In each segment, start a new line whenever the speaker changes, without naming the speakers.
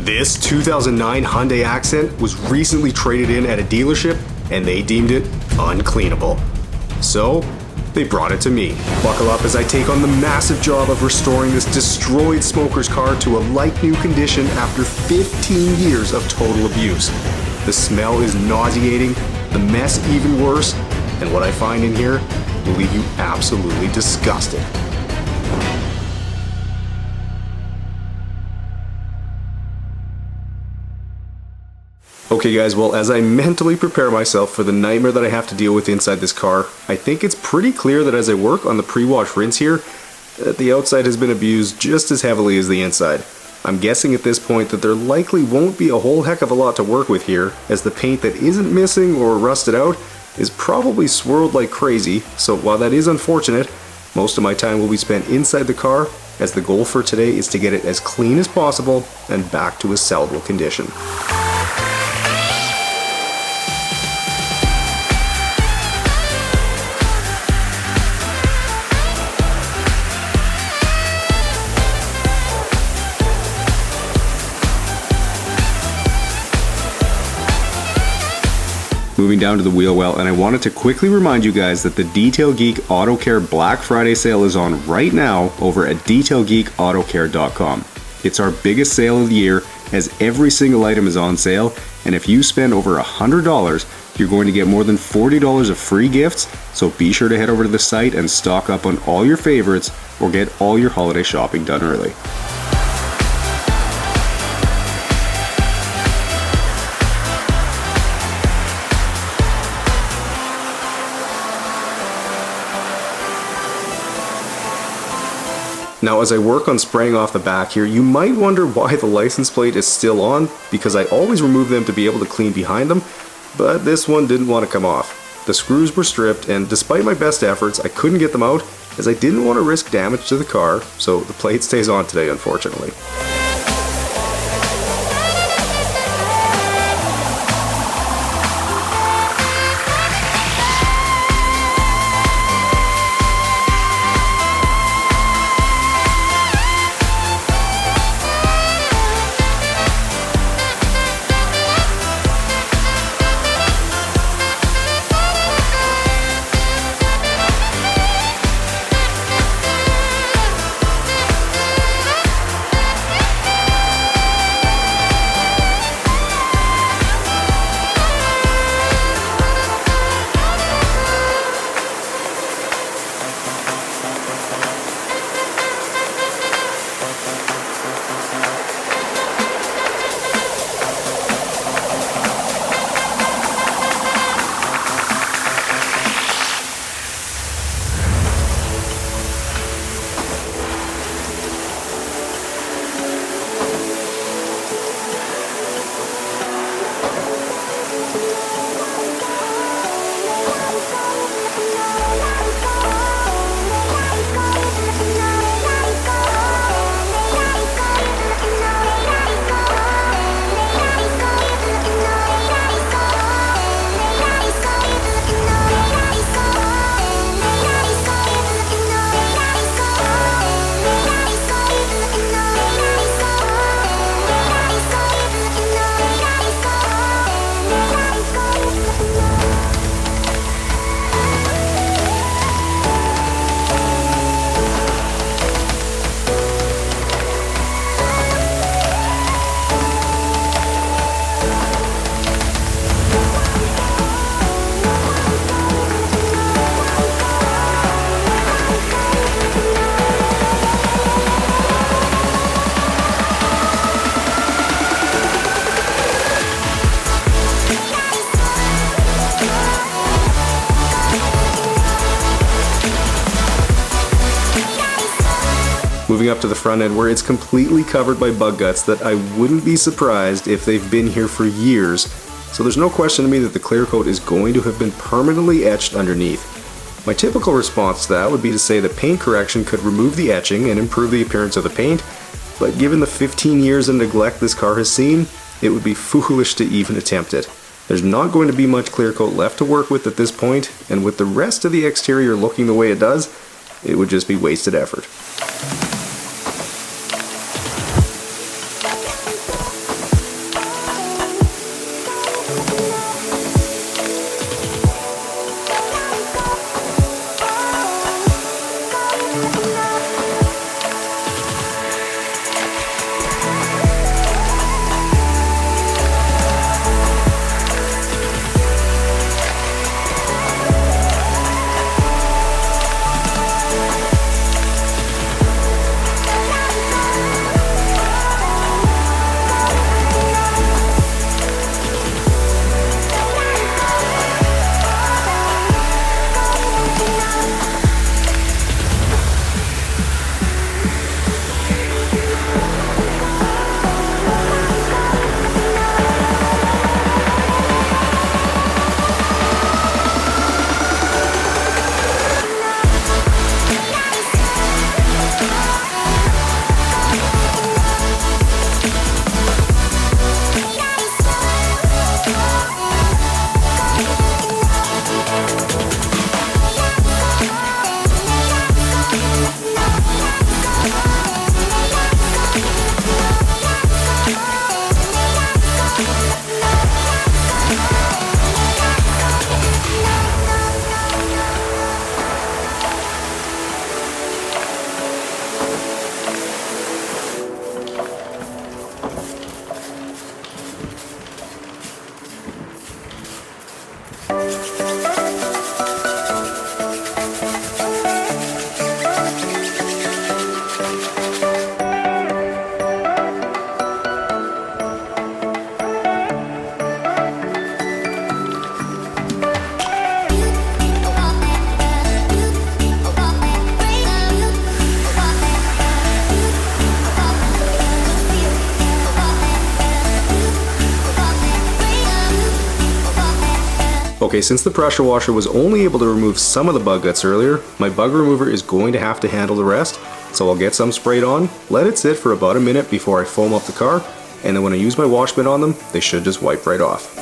This 2009 Hyundai Accent was recently traded in at a dealership and they deemed it uncleanable. So, they brought it to me. Buckle up as I take on the massive job of restoring this destroyed smoker's car to a like-new condition after 15 years of total abuse. The smell is nauseating, the mess even worse, and what I find in here will leave you absolutely disgusted. Okay guys, well as I mentally prepare myself for the nightmare that I have to deal with inside this car, I think it's pretty clear that as I work on the pre-wash rinse here, that the outside has been abused just as heavily as the inside. I'm guessing at this point that there likely won't be a whole heck of a lot to work with here, as the paint that isn't missing or rusted out is probably swirled like crazy, so while that is unfortunate, most of my time will be spent inside the car, as the goal for today is to get it as clean as possible and back to a sellable condition. Moving down to the wheel well, and I wanted to quickly remind you guys that the Detail Geek Auto Care Black Friday sale is on right now over at detailgeekautocare.com. It's our biggest sale of the year, as every single item is on sale, and if you spend over $100, you're going to get more than $40 of free gifts, so be sure to head over to the site and stock up on all your favorites or get all your holiday shopping done early. Now as I work on spraying off the back here, you might wonder why the license plate is still on, because I always remove them to be able to clean behind them, but this one didn't want to come off. The screws were stripped, and despite my best efforts, I couldn't get them out, as I didn't want to risk damage to the car, so the plate stays on today unfortunately. Moving up to the front end where it's completely covered by bug guts that I wouldn't be surprised if they've been here for years, so there's no question to me that the clear coat is going to have been permanently etched underneath. My typical response to that would be to say that paint correction could remove the etching and improve the appearance of the paint, but given the 15 years of neglect this car has seen, it would be foolish to even attempt it. There's not going to be much clear coat left to work with at this point, and with the rest of the exterior looking the way it does, it would just be wasted effort. Okay, since the pressure washer was only able to remove some of the bug guts earlier, my bug remover is going to have to handle the rest, so I'll get some sprayed on, let it sit for about a minute before I foam up the car, and then when I use my wash bin on them, they should just wipe right off.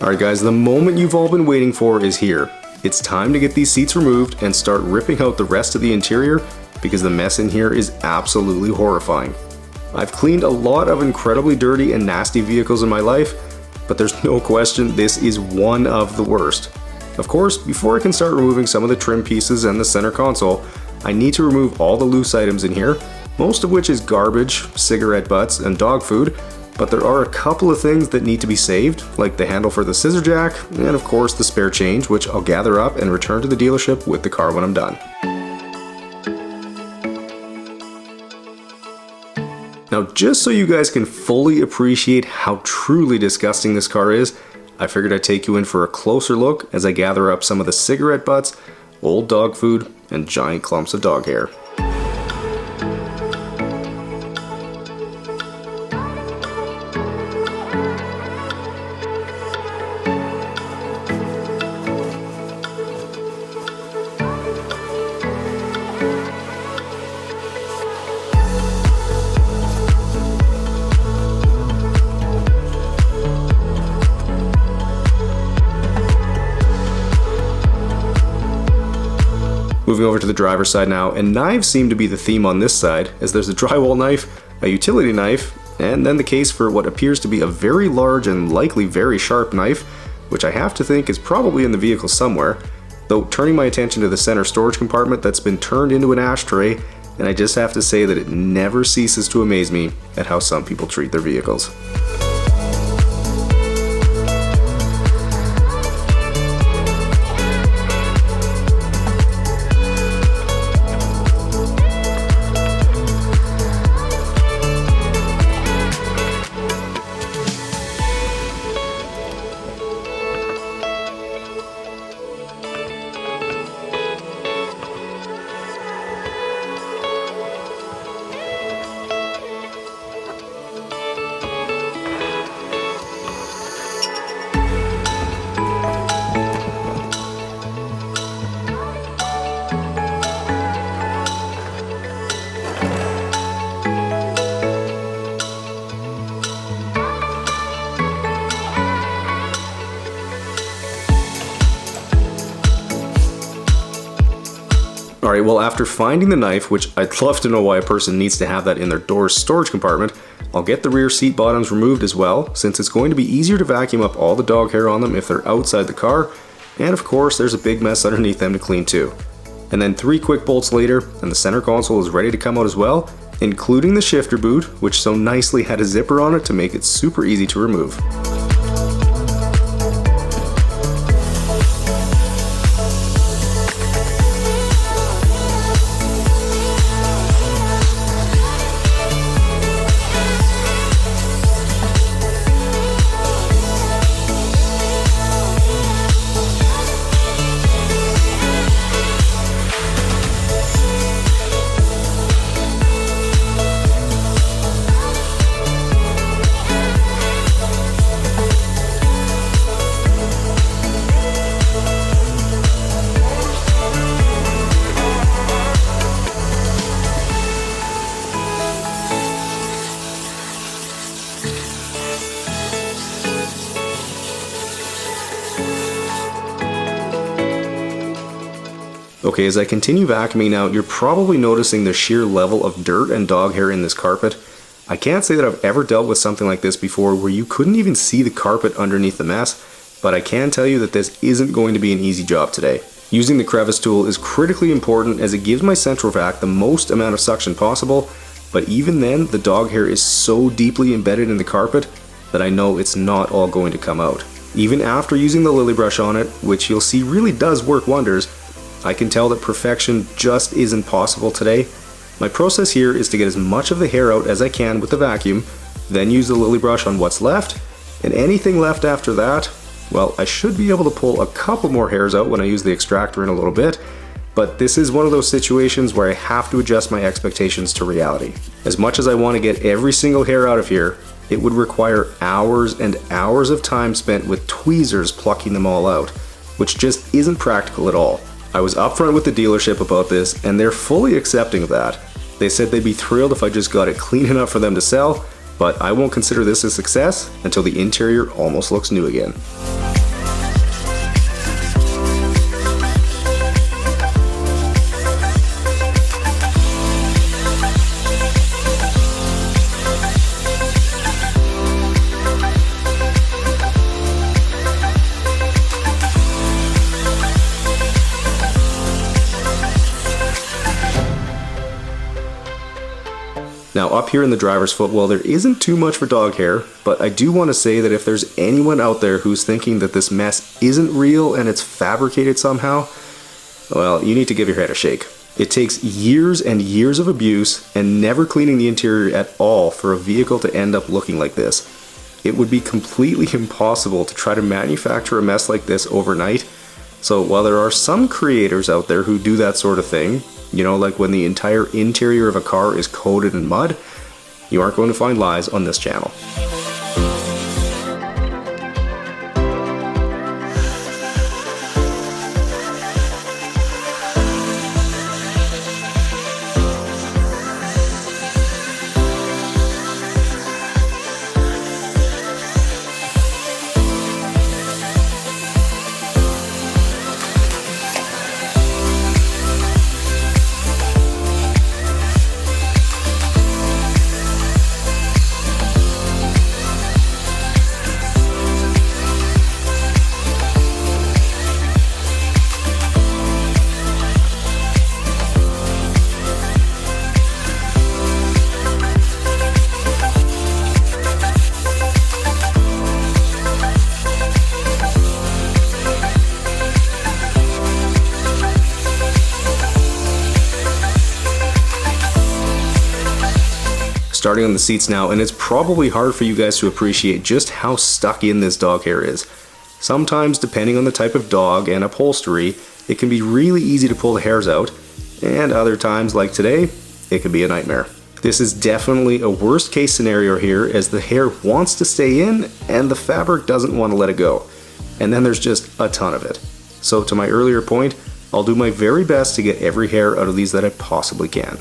Alright guys, the moment you've all been waiting for is here. It's time to get these seats removed and start ripping out the rest of the interior because the mess in here is absolutely horrifying. I've cleaned a lot of incredibly dirty and nasty vehicles in my life, but there's no question this is one of the worst. Of course, before I can start removing some of the trim pieces and the center console, I need to remove all the loose items in here, most of which is garbage, cigarette butts, and dog food, but there are a couple of things that need to be saved, like the handle for the scissor jack, and of course the spare change, which I'll gather up and return to the dealership with the car when I'm done. Now, just so you guys can fully appreciate how truly disgusting this car is, I figured I'd take you in for a closer look as I gather up some of the cigarette butts, old dog food, and giant clumps of dog hair. Moving over to the driver's side now, and knives seem to be the theme on this side, as there's a drywall knife, a utility knife, and then the case for what appears to be a very large and likely very sharp knife, which I have to think is probably in the vehicle somewhere, though turning my attention to the center storage compartment that's been turned into an ashtray, and I just have to say that it never ceases to amaze me at how some people treat their vehicles. Alright, well after finding the knife, which I'd love to know why a person needs to have that in their door's storage compartment, I'll get the rear seat bottoms removed as well, since it's going to be easier to vacuum up all the dog hair on them if they're outside the car, and of course there's a big mess underneath them to clean too. And then 3 quick bolts later, and the center console is ready to come out as well, including the shifter boot, which so nicely had a zipper on it to make it super easy to remove. Okay, as I continue vacuuming now, you're probably noticing the sheer level of dirt and dog hair in this carpet. I can't say that I've ever dealt with something like this before where you couldn't even see the carpet underneath the mess, but I can tell you that this isn't going to be an easy job today. Using the crevice tool is critically important as it gives my central vac the most amount of suction possible, but even then, the dog hair is so deeply embedded in the carpet that I know it's not all going to come out. Even after using the lily brush on it, which you'll see really does work wonders, I can tell that perfection just isn't possible today. My process here is to get as much of the hair out as I can with the vacuum, then use the lily brush on what's left, and anything left after that, well, I should be able to pull a couple more hairs out when I use the extractor in a little bit, but this is one of those situations where I have to adjust my expectations to reality. As much as I want to get every single hair out of here, it would require hours and hours of time spent with tweezers plucking them all out, which just isn't practical at all. I was upfront with the dealership about this, and they're fully accepting of that. They said they'd be thrilled if I just got it clean enough for them to sell, but I won't consider this a success until the interior almost looks new again. Now up here in the driver's foot well, there isn't too much for dog hair, but I do want to say that if there's anyone out there who's thinking that this mess isn't real and it's fabricated somehow, well, you need to give your head a shake. It takes years and years of abuse and never cleaning the interior at all for a vehicle to end up looking like this. It would be completely impossible to try to manufacture a mess like this overnight. So while there are some creators out there who do that sort of thing, you know, like when the entire interior of a car is coated in mud, you aren't going to find lies on this channel. Starting on the seats now, and it's probably hard for you guys to appreciate just how stuck in this dog hair is. Sometimes, depending on the type of dog and upholstery, it can be really easy to pull the hairs out, and other times, like today, it can be a nightmare. This is definitely a worst case scenario here, as the hair wants to stay in and the fabric doesn't want to let it go. And then there's just a ton of it. So to my earlier point, I'll do my very best to get every hair out of these that I possibly can.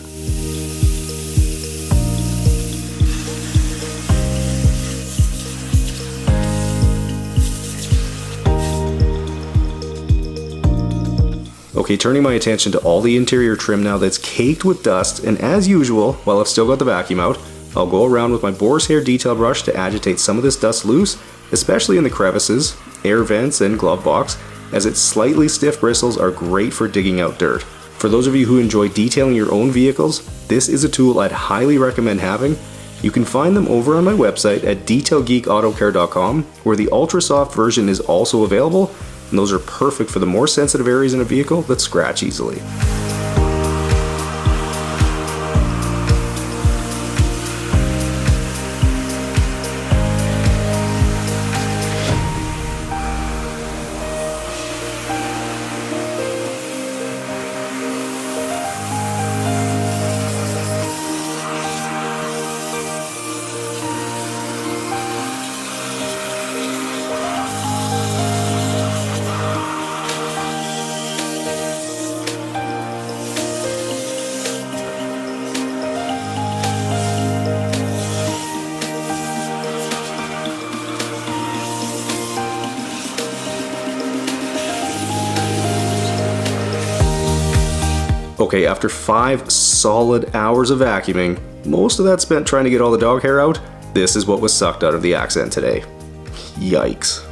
Okay, turning my attention to all the interior trim now that's caked with dust, and as usual, while I've still got the vacuum out, I'll go around with my boar's hair detail brush to agitate some of this dust loose, especially in the crevices, air vents, and glove box, as its slightly stiff bristles are great for digging out dirt. For those of you who enjoy detailing your own vehicles, this is a tool I'd highly recommend having. You can find them over on my website at detailgeekautocare.com, where the ultra soft version is also available, and those are perfect for the more sensitive areas in a vehicle that scratch easily. Okay, after 5 solid hours of vacuuming, most of that spent trying to get all the dog hair out, this is what was sucked out of the accent today. Yikes.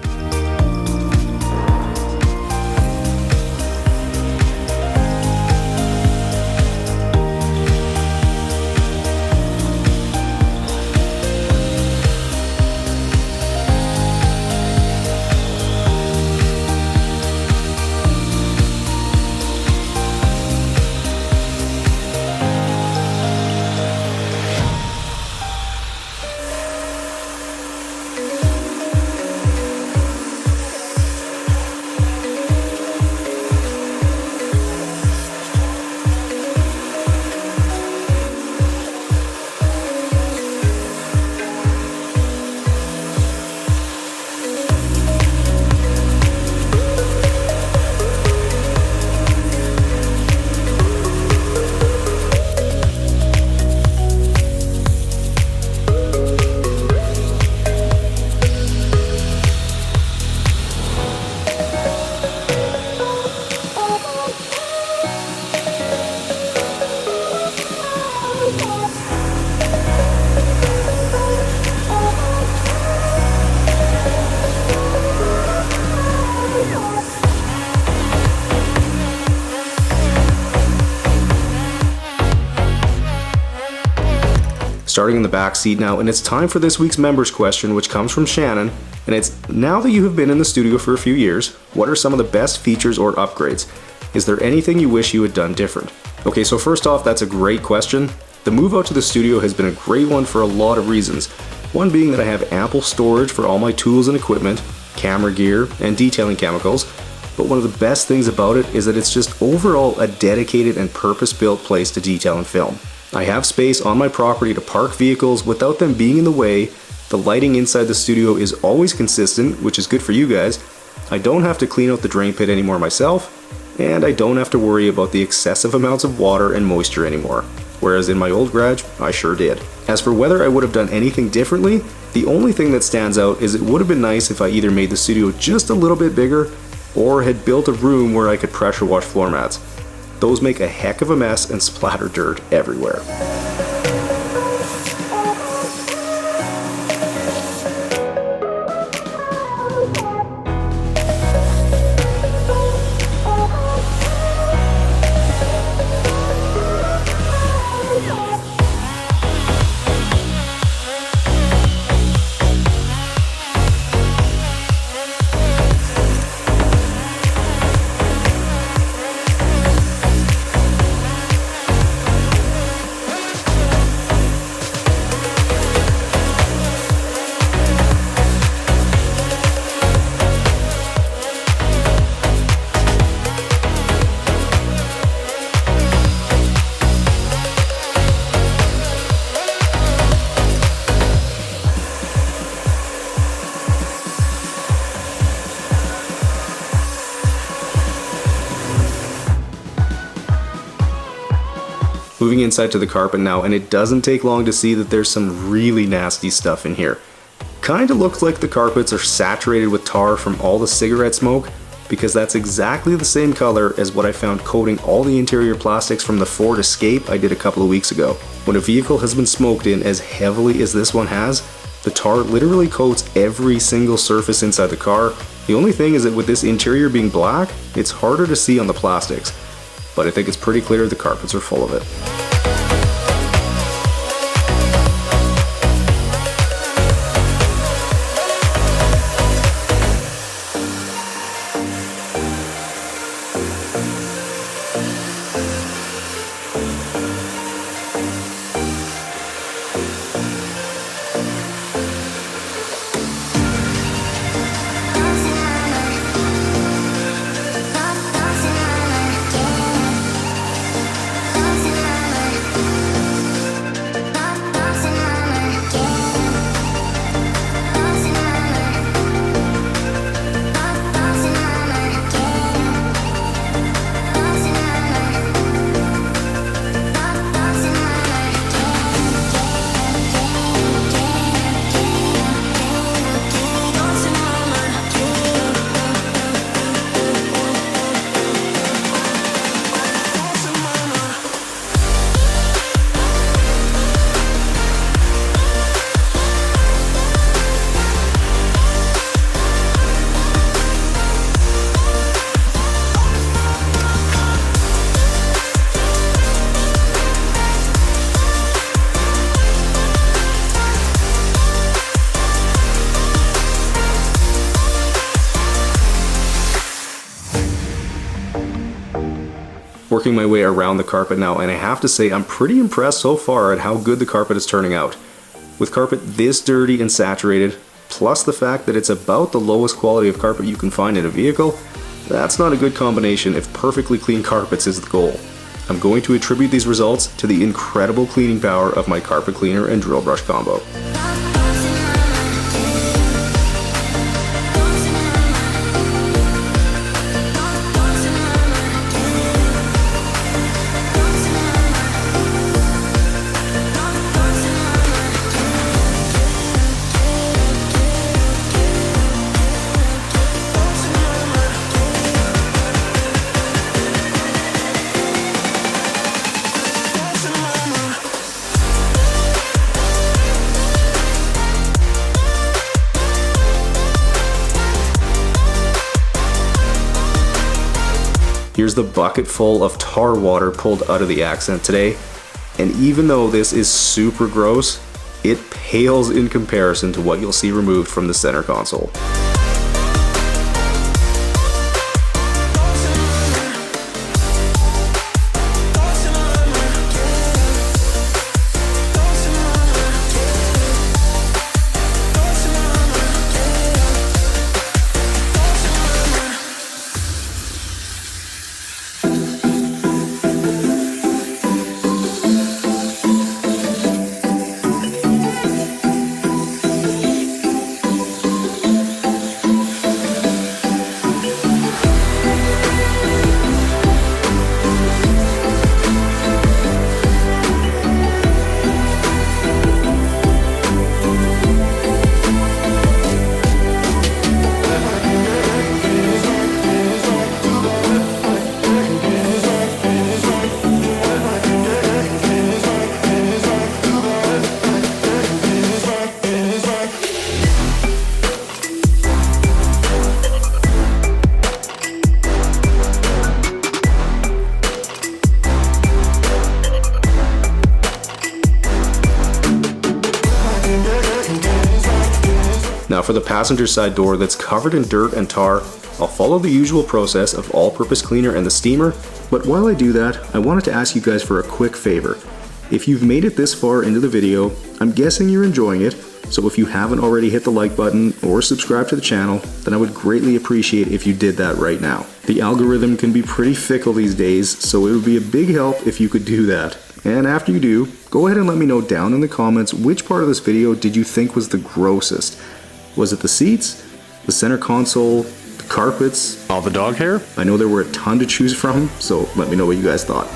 Starting in the back seat now, and it's time for this week's members question, which comes from Shannon, and it's, now that you have been in the studio for a few years, what are some of the best features or upgrades? Is there anything you wish you had done different? Okay, so first off, that's a great question. The move out to the studio has been a great one for a lot of reasons. One being that I have ample storage for all my tools and equipment, camera gear, and detailing chemicals, but one of the best things about it is that it's just overall a dedicated and purpose-built place to detail and film. I have space on my property to park vehicles without them being in the way. The lighting inside the studio is always consistent, which is good for you guys. I don't have to clean out the drain pit anymore myself, and I don't have to worry about the excessive amounts of water and moisture anymore, whereas in my old garage, I sure did. As for whether I would have done anything differently, the only thing that stands out is it would have been nice if I either made the studio just a little bit bigger or had built a room where I could pressure wash floor mats. Those make a heck of a mess and splatter dirt everywhere. Moving inside to the carpet now, and it doesn't take long to see that there's some really nasty stuff in here. Kinda looks like the carpets are saturated with tar from all the cigarette smoke, because that's exactly the same color as what I found coating all the interior plastics from the Ford Escape I did a couple of weeks ago. When a vehicle has been smoked in as heavily as this one has, the tar literally coats every single surface inside the car. The only thing is that with this interior being black, it's harder to see on the plastics. But I think it's pretty clear the carpets are full of it. working my way around the carpet now, and I have to say I'm pretty impressed so far at how good the carpet is turning out. With carpet this dirty and saturated, plus the fact that it's about the lowest quality of carpet you can find in a vehicle, that's not a good combination if perfectly clean carpets is the goal. I'm going to attribute these results to the incredible cleaning power of my carpet cleaner and drill brush combo. Here's the bucket full of tar water pulled out of the accent today, and even though this is super gross, it pales in comparison to what you'll see removed from the center console. Now for the passenger side door that's covered in dirt and tar, I'll follow the usual process of all-purpose cleaner and the steamer, but while I do that, I wanted to ask you guys for a quick favor. If you've made it this far into the video, I'm guessing you're enjoying it, so if you haven't already hit the like button or subscribe to the channel, then I would greatly appreciate if you did that right now. The algorithm can be pretty fickle these days, so it would be a big help if you could do that. And after you do, go ahead and let me know down in the comments which part of this video did you think was the grossest. Was it the seats, the center console, the carpets,
all the dog hair?
I know there were a ton to choose from, so let me know what you guys thought.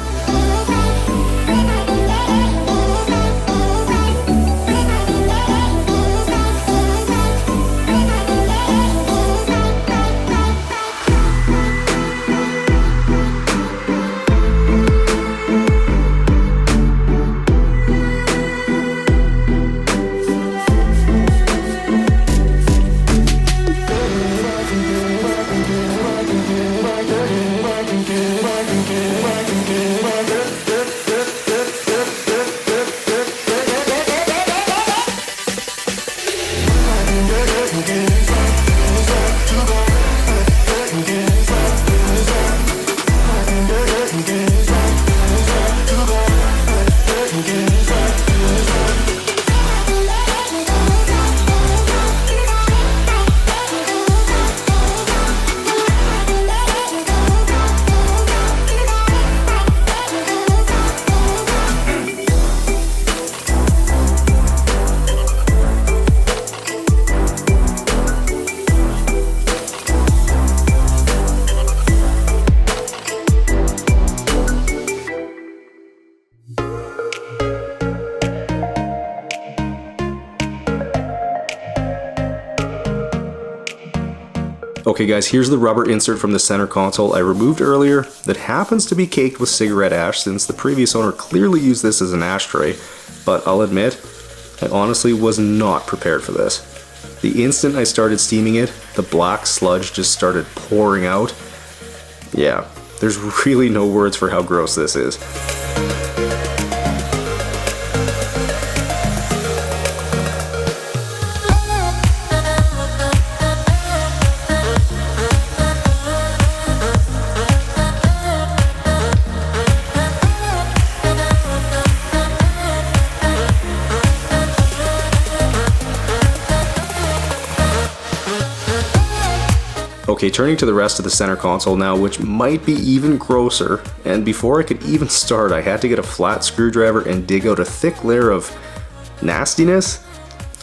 Okay guys, here's the rubber insert from the center console I removed earlier that happens to be caked with cigarette ash since the previous owner clearly used this as an ashtray, but I'll admit, I honestly was not prepared for this. The instant I started steaming it, the black sludge just started pouring out. Yeah, there's really no words for how gross this is. Okay, turning to the rest of the center console now, which might be even grosser, and before I could even start, I had to get a flat screwdriver and dig out a thick layer of nastiness?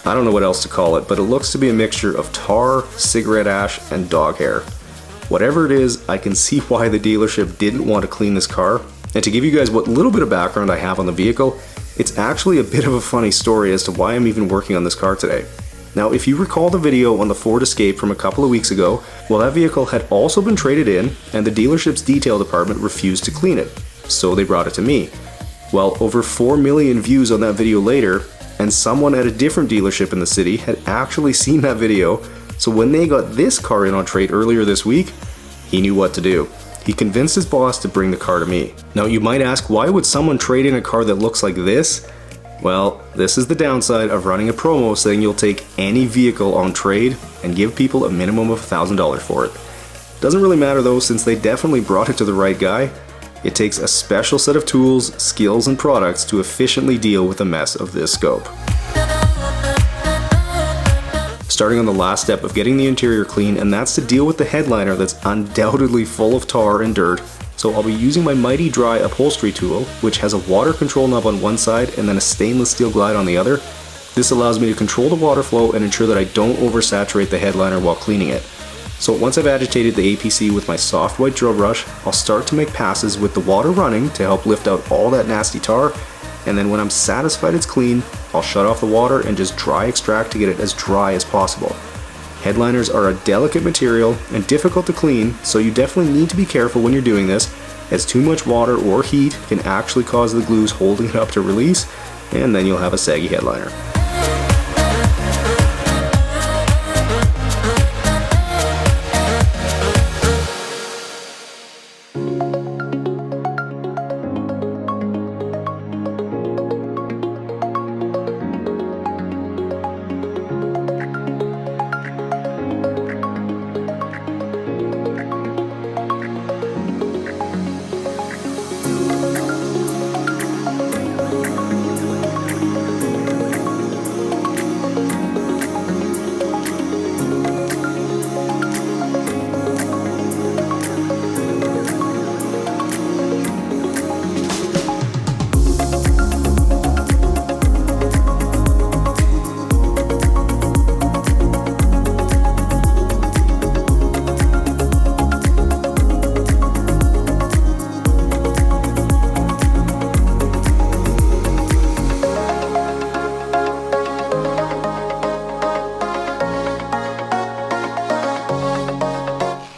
I don't know what else to call it, but it looks to be a mixture of tar, cigarette ash, and dog hair. Whatever it is, I can see why the dealership didn't want to clean this car, and to give you guys what little bit of background I have on the vehicle, it's actually a bit of a funny story as to why I'm even working on this car today. Now, if you recall the video on the Ford Escape from a couple of weeks ago, well, that vehicle had also been traded in, and the dealership's detail department refused to clean it, so they brought it to me. Well, over 4 million views on that video later, and someone at a different dealership in the city had actually seen that video, so when they got this car in on trade earlier this week, he knew what to do. He convinced his boss to bring the car to me. Now, you might ask, why would someone trade in a car that looks like this? Well, this is the downside of running a promo saying you'll take any vehicle on trade and give people a minimum of $1,000 for it. Doesn't really matter though, since they definitely brought it to the right guy. It takes a special set of tools, skills, and products to efficiently deal with a mess of this scope. Starting on the last step of getting the interior clean, and that's to deal with the headliner that's undoubtedly full of tar and dirt. So I'll be using my Mighty Dry upholstery tool, which has a water control knob on one side and then a stainless steel glide on the other. This allows me to control the water flow and ensure that I don't oversaturate the headliner while cleaning it. So once I've agitated the APC with my soft white drill brush, I'll start to make passes with the water running to help lift out all that nasty tar, and then when I'm satisfied it's clean, I'll shut off the water and just dry extract to get it as dry as possible. Headliners are a delicate material and difficult to clean, so you definitely need to be careful when you're doing this, as too much water or heat can actually cause the glues holding it up to release, and then you'll have a saggy headliner.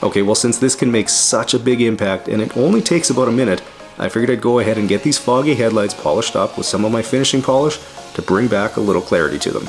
Okay, well, since this can make such a big impact and it only takes about a minute, I figured I'd go ahead and get these foggy headlights polished up with some of my finishing polish to bring back a little clarity to them.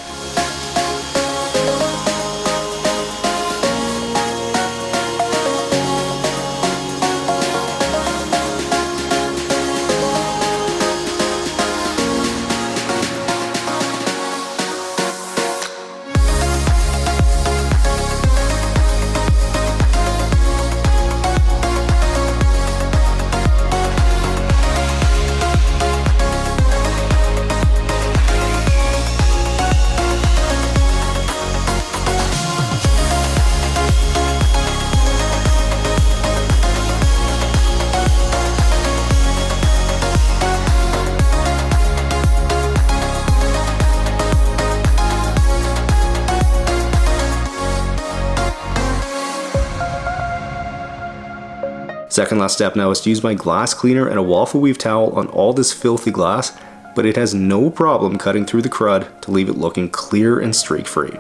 Second last step now is to use my glass cleaner and a waffle weave towel on all this filthy glass, but it has no problem cutting through the crud to leave it looking clear and streak free.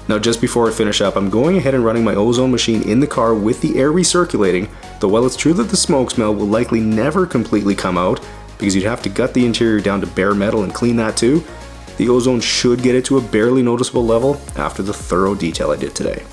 Now just before I finish up, I'm going ahead and running my ozone machine in the car with the air recirculating, though while it's true that the smoke smell will likely never completely come out, because you'd have to gut the interior down to bare metal and clean that too, the ozone should get it to a barely noticeable level after the thorough detail I did today.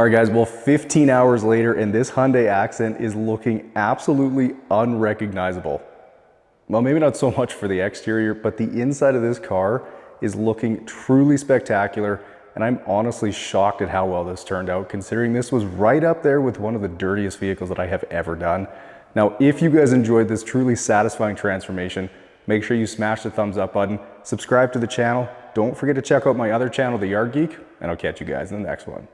All right guys, well 15 hours later and this Hyundai Accent is looking absolutely unrecognizable. Well, maybe not so much for the exterior, but the inside of this car is looking truly spectacular, and I'm honestly shocked at how well this turned out, considering this was right up there with one of the dirtiest vehicles that I have ever done. Now, if you guys enjoyed this truly satisfying transformation, make sure you smash the thumbs up button, subscribe to the channel, don't forget to check out my other channel, The Yard Geek, and I'll catch you guys in the next one.